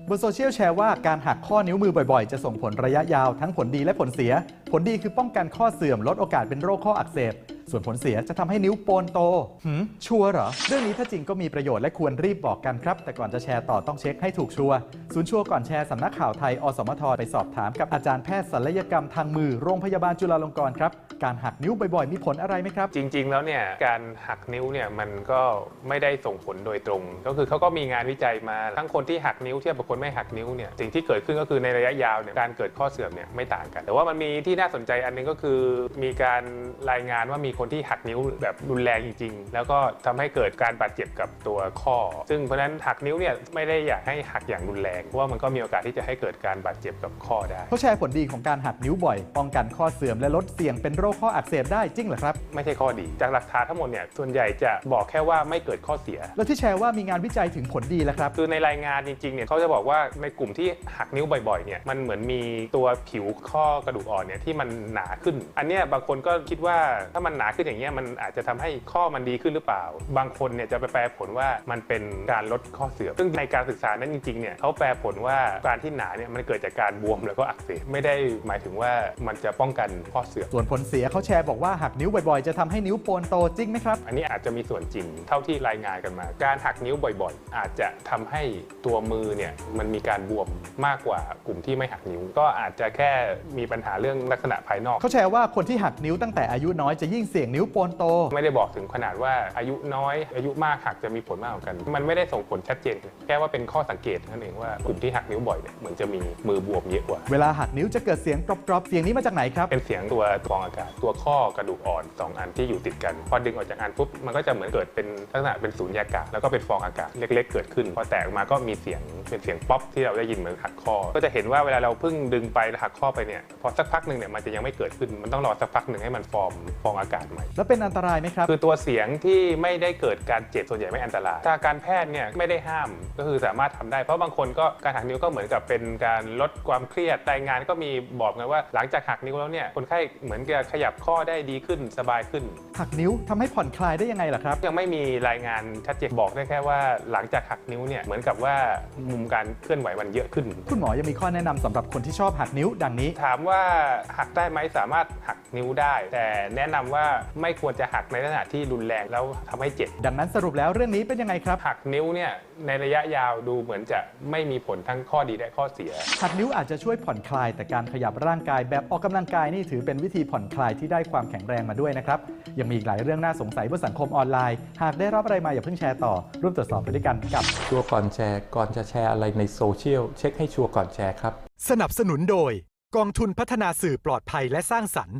บนโซเชียลแชร์ว่าการหักข้อนิ้วมือบ่อยๆจะส่งผลระยะยาวทั้งผลดีและผลเสียผลดีคือป้องกันข้อเสื่อมลดโอกาสเป็นโรคข้ออักเสบส่วนผลเสียจะทำให้นิ้วโปนโตชัวร์เหรอเรื่องนี้ถ้าจริงก็มีประโยชน์และควรรีบบอกกันครับแต่ก่อนจะแชร์ต่อต้องเช็คให้ถูกชัวร์ศูนย์ชัวร์ก่อนแชร์สำนักข่าวไทยอสมทไปสอบถามกับอาจารย์แพทย์ศัลยกรรมทางมือโรงพยาบาลจุฬาลงกรณ์ครับการหักนิ้วบ่อยๆมีผลอะไรไหมครับจริงๆแล้วเนี่ยการหักนิ้วเนี่ยมันก็ไม่ได้ส่งผลโดยตรงก็คือเขาก็มีงานวิจัยมาทั้งคนที่หักนิ้วเทียบกับคนไม่หักนิ้วเนี่ยสิ่งที่เกิดขึ้นก็คือในระยะยาวเนี่ยการเกิดข้อเสื่อมเนี่ยไม่ต่างกันแต่ว่ามันมีที่น่าสนใจอันนึงก็คือมีการรายงานว่ามีคนที่หักนิ้วแบบรุนแรงจริงๆแล้วก็ทำให้เกิดการบาดเจ็บกับตัวข้อซึ่งเพราะฉะนั้นหักนิ้วเนี่ยไม่ได้อยากให้หักอย่างรุนแรงเพราะว่ามันก็มีโอกาสที่จะให้เกิดการบาดเจ็บกับข้อได้เขาแชร์ผลดีของการหักนิ้วบ่อยป้องกันข้อเสื่อมและลดเสี่ยงเป็นโรคข้ออักเสบได้จริงเหรอครับไม่ใช่ข้อดีจากหลักฐานทั้งหมดเนี่ยส่วนใหญ่จะบอกแค่ว่าไม่เกิดข้อเสียแล้วที่แชร์ว่ามีงานวิจัยถึงผลดีแล้วครับคือในรายงานจริงๆเนี่ยเขาจะบอกว่าในกลุ่มที่หักนิ้วบ่อยๆเนี่ยมันเหมือนมีตัวผิวข้อกระดูกอ่อนเนี่ยที่มันหนาขึ้นอันเนี้ยบางคนก็คิดว่าถ้ามันหนาขึ้นอย่างเงี้ยมันอาจจะทำให้ข้อมันดีขึ้นหรือเปล่าบางคนเนี่ยจะไปแปลผลว่ามันเป็นการลดข้อเสื่อมซึ่งในการศึกษานั้นจริงๆเนี่ยเขาแปลผลว่าการที่หนาเนี่ยมันเกิดจากการบวมแล้วก็อักเสบไม่ได้หมายถึงว่ามันจะป้องกันข้อเสื่อมส่วนผลเสียเขาแชร์บอกว่าหักนิ้วบ่อยๆจะทำให้นิ้วโปนโตจริงไหมครับอันนี้อาจจะมีส่วนจริงเท่าที่รายงานกันมาการหักนิ้วบ่อยๆอาจจะทำให้ตัวมือเนี่ยมันมีการบวมมากกว่ากลุ่มที่ไม่หักนิ้วก็อาจจะแค่มีปัญหาเรื่องลักษณะภายนอกเขาแชร์ว่าคนที่หักนิ้วตั้งแต่อายุน้อยจะยิ่งเสี่ยงนิ้วโปนโตไม่ได้บอกถึงขนาดว่าอายุน้อยอายุมากหักจะมีผลมากกว่ากันมันไม่ได้ส่งผลชัดเจนแค่ว่าเป็นข้อสังเกตนั่นเองว่ากลุ่มที่หักนิ้วบ่อยเนี่ยเหมือนจะมีมือบวมเยอะกว่าเวลาหักนิ้วจะเกิดเสียงกรอบๆเสียงนี้มาจากไหนครับเป็นเสียงตัวฟองอากาศตัวข้อกระดูกอ่อน2อันที่อยู่ติดกันพอดึงออกจากอันปุ๊บมันก็จะเหมือนเกิดเป็นลักษณะเป็นสูญญากาศแล้วก็เป็นฟองอากาศเล็กๆเกิดขึ้นพอแตกออกมาก็มีเสียงเป็นเสียงป๊อปที่เราได้ยินเหมือนหักข้อก็จะเห็นว่าเวลาเราเพิ่งดึงไปแล้วหักข้อไปเนี่ยพอสักพักหนึ่งเนี่ยมันจะยังไม่เกิดขึ้นมันต้องรอสักพักหนึ่งให้มันฟอร์มฟองอากาศใหม่แล้วเป็นอันตรายไหมครับคือตัวเสียงที่ไม่ได้เกิดการเจ็บส่วนใหญ่ไม่อันตรายถ้าการแพทย์เนี่ยไม่ได้ห้ามก็คือสามารถทำได้เพราะบางคนก็การหักนิ้วก็เหมือนกับเป็นการลดความเครียดรายงานก็มีบอกกันว่าหลังจากหักนิ้วแล้วเนี่ยคนไข้เหมือนกับขยับข้อได้ดีขึ้นสบายขึ้นหักนิ้วทำให้ผ่อนคลายได้ยังไงล่ะครับยังไม่มีรายงานชัดเจนบอกได้แค่ว่าหลังจากหักนิ้วเนี่ยเหมือนกับว่ามุมการเคลื่อนไหวมันเยอะขึ้นคุณหมอยังมีข้อแนะนำสำหรับคนที่ชอบหักนิ้วดังนี้ถามว่าหักได้ไหมสามารถหักนิ้วได้แต่แนะนำว่าไม่ควรจะหักในลักษณะที่รุนแรงแล้วทำให้เจ็บดังนั้นสรุปแล้วเรื่องนี้เป็นยังไงครับหักนิ้วเนี่ยในระยะยาวดูเหมือนจะไม่มีผลทั้งข้อดีและข้อเสียหักนิ้วอาจจะช่วยผ่อนคลายแต่การขยับร่างกายแบบออกกำลังกายนี่ถือเป็นวิธีผ่อนคลายที่ได้ความแข็งแรงมาด้วยนะครับยังมีอีกหลายเรื่องน่าสงสัยบนสังคมออนไลน์หากได้รับอะไรมาอย่าเพิ่งแชร์ต่อร่วมตรวจสอบไปด้วยกันกับชัวร์ก่อนแชร์ก่อนจะแชร์อะไรในโซเชียลเช็คให้ชัวร์ก่อนแชร์ครับสนับสนุนโดยกองทุนพัฒนาสื่อปลอดภัยและสร้างสรรค์